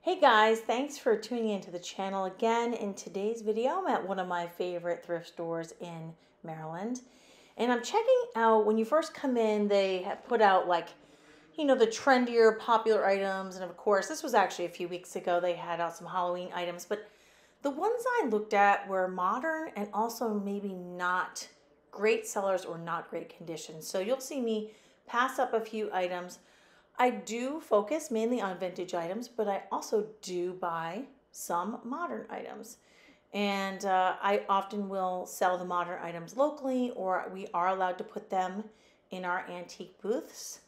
Hey guys, thanks for tuning into the channel again. In today's video, I'm at one of my favorite thrift stores in Maryland. And I'm checking out, when you first come in, they have put out the trendier, popular items. And of course, this was actually a few weeks ago, they had out some Halloween items. But the ones I looked at were modern and also maybe not great sellers or not great condition. So you'll see me pass up a few items. I do focus mainly on vintage items, but I also do buy some modern items. And I often will sell the modern items locally, or we are allowed to put them in our antique booths.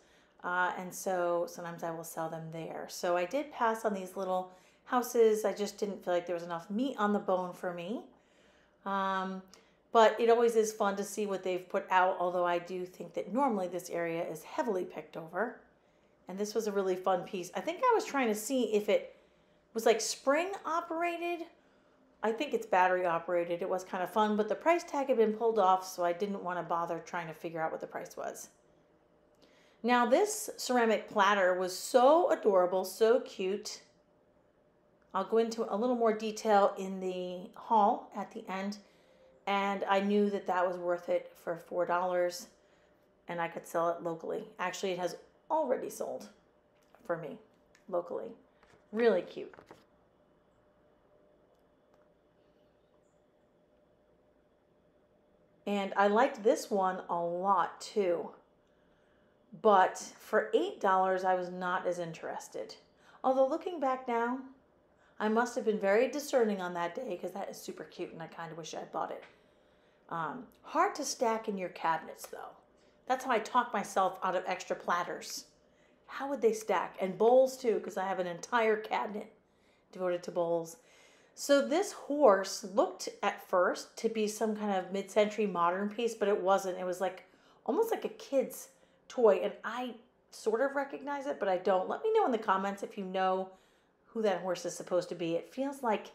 And so sometimes I will sell them there. So I did pass on these little houses. I just didn't feel like there was enough meat on the bone for me. But it always is fun to see what they've put out, although I do think that normally this area is heavily picked over. And this was a really fun piece. I think I was trying to see if it was like spring operated. I think it's battery operated. It was kind of fun, but the price tag had been pulled off, so I didn't want to bother trying to figure out what the price was. Now this ceramic platter was so adorable, so cute. I'll go into a little more detail in the haul at the end. And I knew that that was worth it for $4 and I could sell it locally. Actually, it has already sold for me locally. Really cute. And I liked this one a lot too. But for $8, I was not as interested. Although looking back now, I must have been very discerning on that day because that is super cute and I kind of wish I had bought it. Hard to stack in your cabinets though. That's how I talk myself out of extra platters. How would they stack? And bowls too, because I have an entire cabinet devoted to bowls. So this horse looked at first to be some kind of mid-century modern piece, but it wasn't. It was like almost like a kid's toy, and I sort of recognize it, but I don't. Let me know in the comments if you know who that horse is supposed to be. It feels like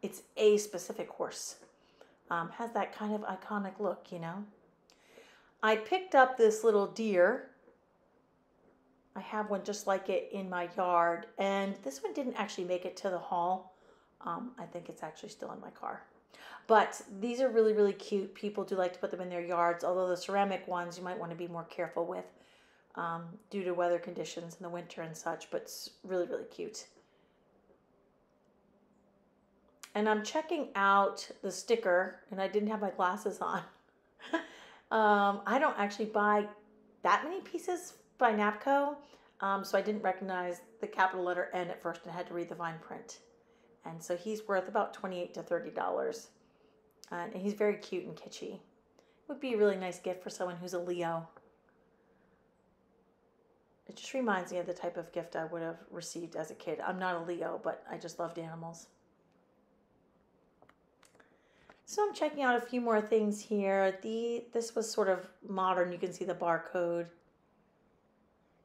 it's a specific horse. Has that kind of iconic look, you know. I picked up this little deer. I have one just like it in my yard, and this one didn't actually make it to the haul. I think it's actually still in my car. But these are really, really cute. People do like to put them in their yards, although the ceramic ones you might want to be more careful with due to weather conditions in the winter and such, but it's really, really cute. And I'm checking out the sticker, and I didn't have my glasses on. I don't actually buy that many pieces by Napco, so I didn't recognize the capital letter N at first and had to read the fine print. And so he's worth about $28 to $30. And he's very cute and kitschy. Would be a really nice gift for someone who's a Leo. It just reminds me of the type of gift I would have received as a kid. I'm not a Leo, but I just loved animals. So I'm checking out a few more things here. This was sort of modern. You can see the barcode.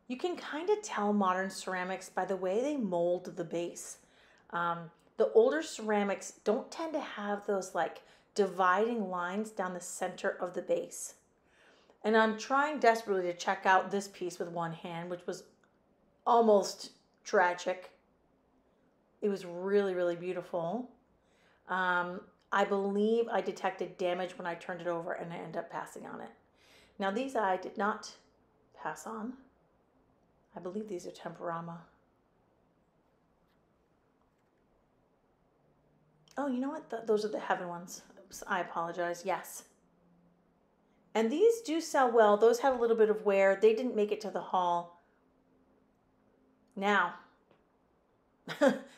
You can kind of tell modern ceramics by the way they mold the base. The older ceramics don't tend to have those like dividing lines down the center of the base. And I'm trying desperately to check out this piece with one hand, which was almost tragic. It was really, really beautiful. I believe I detected damage when I turned it over and I ended up passing on it. Now these I did not pass on. I believe these are Temporama. Oh, you know what? Those are the Heaven ones. Oops, I apologize. Yes. And these do sell well. Those have a little bit of wear. They didn't make it to the haul. Now,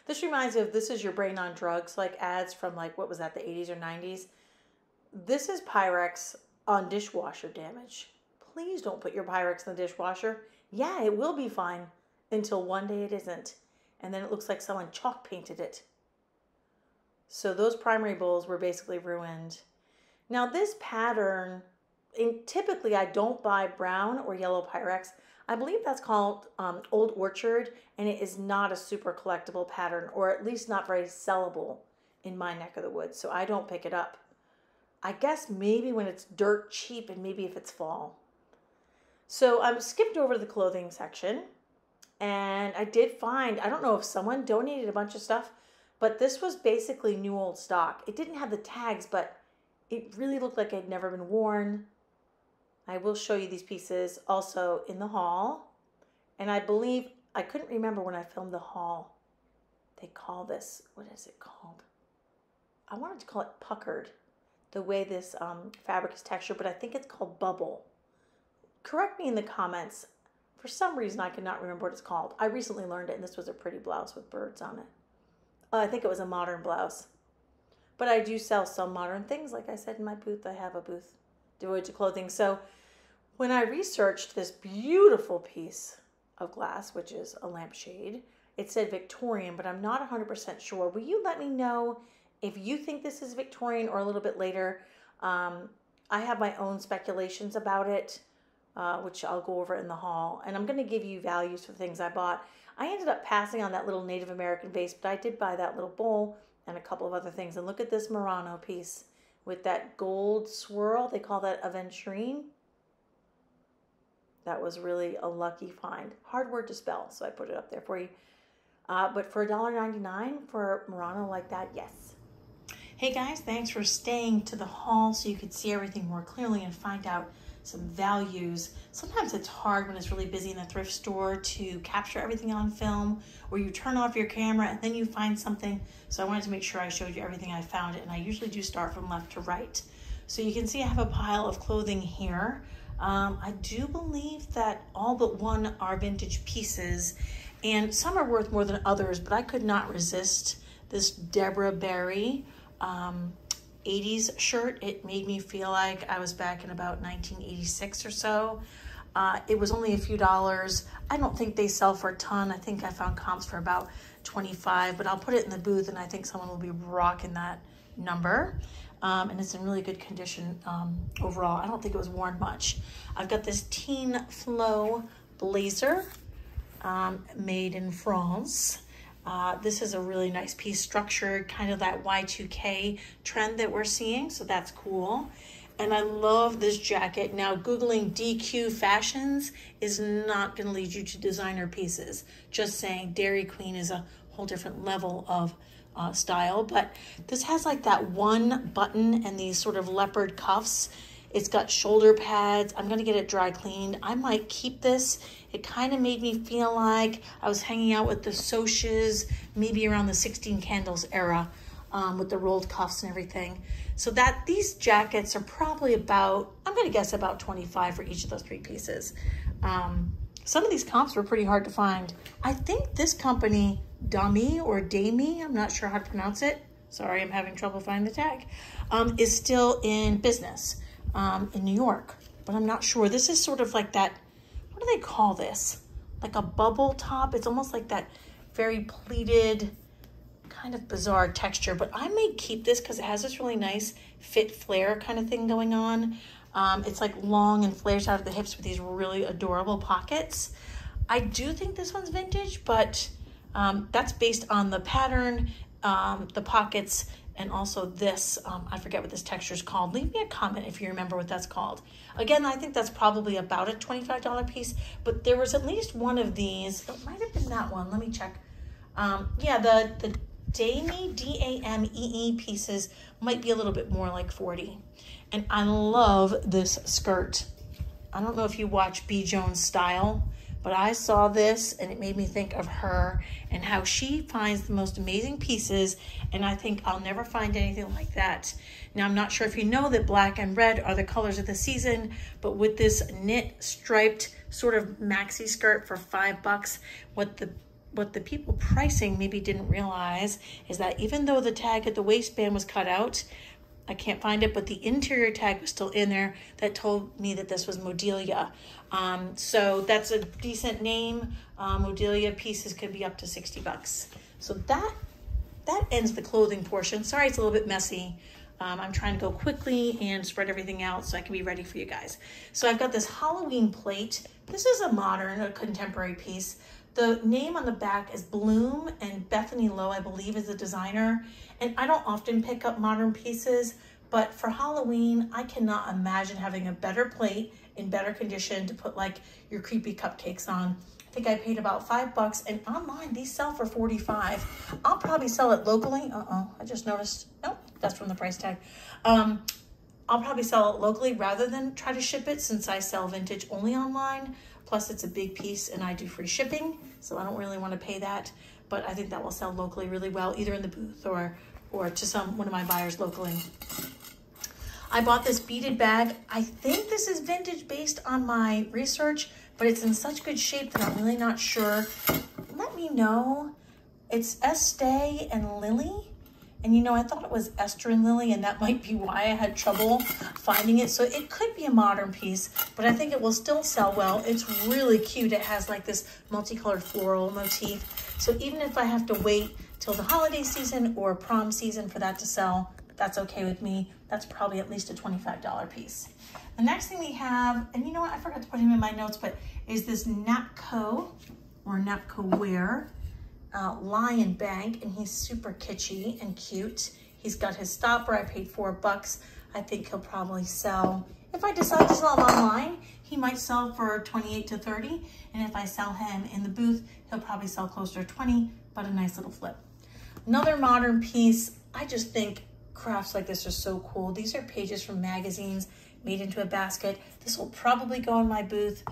this reminds me of This Is Your Brain on Drugs, like ads from like, what was that, the 80s or 90s? This is Pyrex on dishwasher damage. Please don't put your Pyrex in the dishwasher. Yeah, it will be fine until one day it isn't. And then it looks like someone chalk painted it. So those primary bowls were basically ruined. Now this pattern, typically I don't buy brown or yellow Pyrex. I believe that's called Old Orchard, and it is not a super collectible pattern, or at least not very sellable in my neck of the woods, so I don't pick it up. I guess maybe when it's dirt cheap and maybe if it's fall. So I skipped over to the clothing section, And I did find, I don't know if someone donated a bunch of stuff, but this was basically new old stock. It didn't have the tags, but it really looked like it had never been worn. I will show you these pieces also in the haul. And I believe, I couldn't remember when I filmed the haul. They call this, what is it called? I wanted to call it puckered, the way this fabric is textured, but I think it's called bubble. Correct me in the comments. For some reason, I could not remember what it's called. I recently learned it, and this was a pretty blouse with birds on it. I think it was a modern blouse. But I do sell some modern things. Like I said in my booth, I have a booth devoted to clothing. So when I researched this beautiful piece of glass, which is a lampshade, it said Victorian, but I'm not 100% sure. Will you let me know if you think this is Victorian or a little bit later? I have my own speculations about it, which I'll go over in the haul. And I'm going to give you values for the things I bought. I ended up passing on that little Native American vase, but I did buy that little bowl and a couple of other things. And look at this Murano piece with that gold swirl. They call that aventurine. That was really a lucky find. Hard word to spell, so I put it up there for you. But for $1.99 for Murano like that, yes. Hey guys, thanks for staying to the haul so you could see everything more clearly and find out some values. Sometimes it's hard when it's really busy in the thrift store to capture everything on film, or you turn off your camera and then you find something. So I wanted to make sure I showed you everything I found, and I usually do start from left to right. So you can see I have a pile of clothing here. I do believe that all but one are vintage pieces, and some are worth more than others, but I could not resist this Deborah Berry 80s shirt. It made me feel like I was back in about 1986 or so. It was only a few dollars. I don't think they sell for a ton. I think I found comps for about 25, but I'll put it in the booth and I think someone will be rocking that number. And it's in really good condition overall. I don't think it was worn much. I've got this Teen Flow blazer made in France. This is a really nice piece, structured, kind of that Y2K trend that we're seeing, so that's cool. And I love this jacket. Now, Googling DQ fashions is not going to lead you to designer pieces. Just saying, Dairy Queen is a whole different level of style, but this has like that one button and these sort of leopard cuffs. It's got shoulder pads. I'm gonna get it dry cleaned. I might keep this. It kind of made me feel like I was hanging out with the Soches, maybe around the 16 Candles era, with the rolled cuffs and everything. So that these jackets are probably about, I'm gonna guess about 25 for each of those three pieces. Some of these comps were pretty hard to find. I think this company, Dami or Dami, I'm not sure how to pronounce it. Sorry, I'm having trouble finding the tag, is still in business in New York, but I'm not sure. This is sort of like that, what do they call this? Like a bubble top. It's almost like that very pleated, kind of bizarre texture, but I may keep this because it has this really nice fit flare kind of thing going on. It's like long and flares out of the hips with these really adorable pockets. I do think this one's vintage, but that's based on the pattern, the pockets, and also this, I forget what this texture is called. Leave me a comment if you remember what that's called. Again, I think that's probably about a $25 piece, but there was at least one of these. It might have been that one. Let me check. Yeah, the Dame, D-A-M-E-E pieces might be a little bit more like 40. And I love this skirt. I don't know if you watch B. Jones Style, but I saw this and it made me think of her and how she finds the most amazing pieces, and I think I'll never find anything like that. Now, I'm not sure if you know that black and red are the colors of the season, but with this knit striped sort of maxi skirt for $5, what the people pricing maybe didn't realize is that even though the tag at the waistband was cut out, I can't find it, but the interior tag was still in there that told me that this was Modelia. So that's a decent name. Modelia pieces could be up to $60. So that ends the clothing portion. Sorry, it's a little bit messy. I'm trying to go quickly and spread everything out so I can be ready for you guys. So I've got this Halloween plate. This is a modern, a contemporary piece. The name on the back is Bloom, and Bethany Lowe, I believe, is the designer. And I don't often pick up modern pieces, but for Halloween, I cannot imagine having a better plate in better condition to put like your creepy cupcakes on. I think I paid about $5, and online these sell for $45. I'll probably sell it locally. I just noticed, nope, that's from the price tag. I'll probably sell it locally rather than try to ship it, since I sell vintage only online. Plus it's a big piece and I do free shipping, so I don't really want to pay that. But I think that will sell locally really well, either in the booth or to one of my buyers locally. I bought this beaded bag. I think this is vintage based on my research, but it's in such good shape that I'm really not sure. Let me know. It's Estee and Lily. And you know, I thought it was Esther and Lily, and that might be why I had trouble finding it. So it could be a modern piece, but I think it will still sell well. It's really cute. It has like this multicolored floral motif. So even if I have to wait till the holiday season or prom season for that to sell, that's okay with me. That's probably at least a $25 piece. The next thing we have, and you know what, I forgot to put him in my notes, but is this Napco or Napco Wear Lion Bank, and he's super kitschy and cute. He's got his stopper. I paid $4. I think he'll probably sell, if I decide to sell him online, he might sell for 28 to 30. And if I sell him in the booth, he'll probably sell closer to 20, but a nice little flip. Another modern piece. I just think crafts like this are so cool. These are pages from magazines made into a basket. This will probably go in my booth.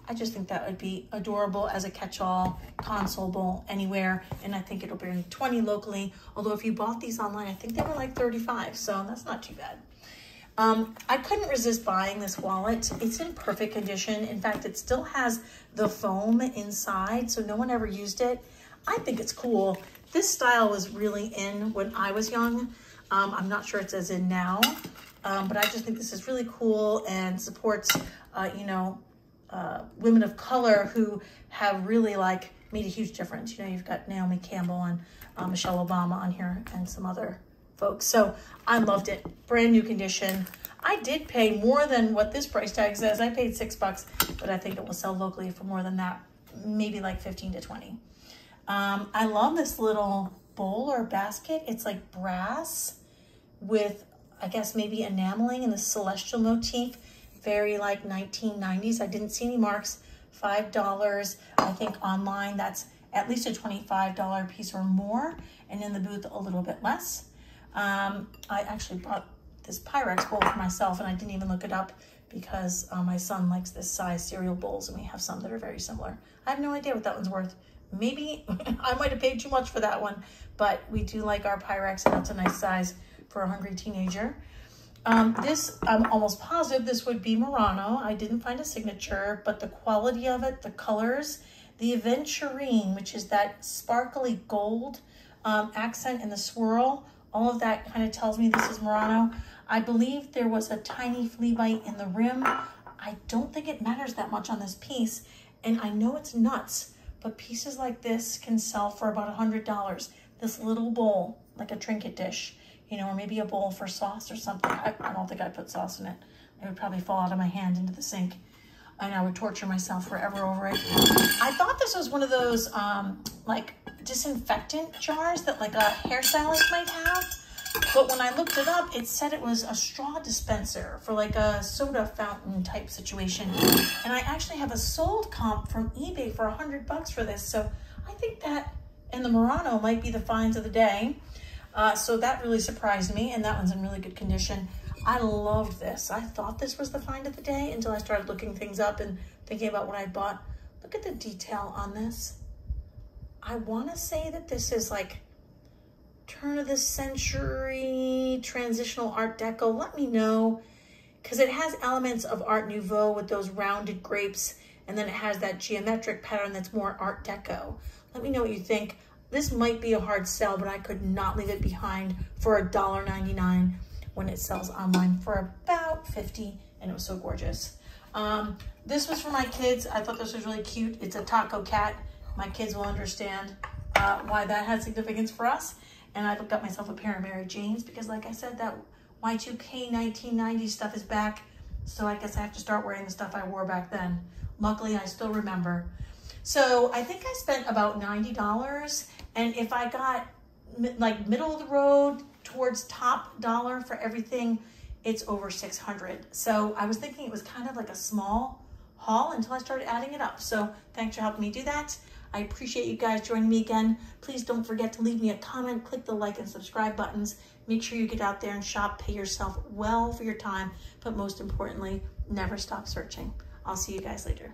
I just think that would be adorable as a catch-all console bowl anywhere. And I think it'll bring 20 locally. Although if you bought these online, I think they were like 35. So that's not too bad. I couldn't resist buying this wallet. It's in perfect condition. In fact, it still has the foam inside, so no one ever used it. I think it's cool. This style was really in when I was young. I'm not sure it's as in now, but I just think this is really cool and supports, you know, women of color who have really like made a huge difference. You know, you've got Naomi Campbell and Michelle Obama on here and some other folks. So I loved it. Brand new condition. I did pay more than what this price tag says. I paid $6, but I think it will sell locally for more than that, maybe like 15 to 20. I love this little bowl or basket. It's like brass with, I guess, maybe enameling in the celestial motif. Very like 1990s. I didn't see any marks. $5. I think online that's at least a $25 piece or more, and in the booth a little bit less. I actually bought this Pyrex bowl for myself, and I didn't even look it up because my son likes this size cereal bowls, and we have some that are very similar. I have no idea what that one's worth. Maybe I might have paid too much for that one, but we do like our Pyrex, and that's a nice size for a hungry teenager. This, I'm almost positive this would be Murano. I didn't find a signature, but the quality of it, the colors, the aventurine, which is that sparkly gold accent in the swirl, all of that kind of tells me this is Murano. I believe there was a tiny flea bite in the rim. I don't think it matters that much on this piece, and I know it's nuts, but pieces like this can sell for about $100. This little bowl, like a trinket dish, you know, or maybe a bowl for sauce or something. I don't think I'd put sauce in it. It would probably fall out of my hand into the sink, and I would torture myself forever over it. I thought this was one of those like disinfectant jars that like a hairstylist might have, but when I looked it up, it said it was a straw dispenser for like a soda fountain type situation. And I actually have a sold comp from eBay for $100 for this, so I think that and the Murano might be the finds of the day. So that really surprised me, and that one's in really good condition. I loved this. I thought this was the find of the day until I started looking things up and thinking about what I bought. Look at the detail on this. I want to say that this is like turn of the century transitional Art Deco. Let me know, because it has elements of Art Nouveau with those rounded grapes, and then it has that geometric pattern that's more Art Deco. Let me know what you think. This might be a hard sell, but I could not leave it behind for $1.99 when it sells online for about $50, and it was so gorgeous. This was for my kids. I thought this was really cute. It's a taco cat. My kids will understand why that had significance for us. And I got myself a pair of Mary Janes because, like I said, that Y2K 1990 stuff is back. So I guess I have to start wearing the stuff I wore back then. Luckily, I still remember. So I think I spent about $90. And if I got like middle of the road towards top dollar for everything, it's over $600. So I was thinking it was kind of like a small haul until I started adding it up. So thanks for helping me do that. I appreciate you guys joining me again. Please don't forget to leave me a comment, click the like and subscribe buttons. Make sure you get out there and shop, pay yourself well for your time, but most importantly, never stop searching. I'll see you guys later.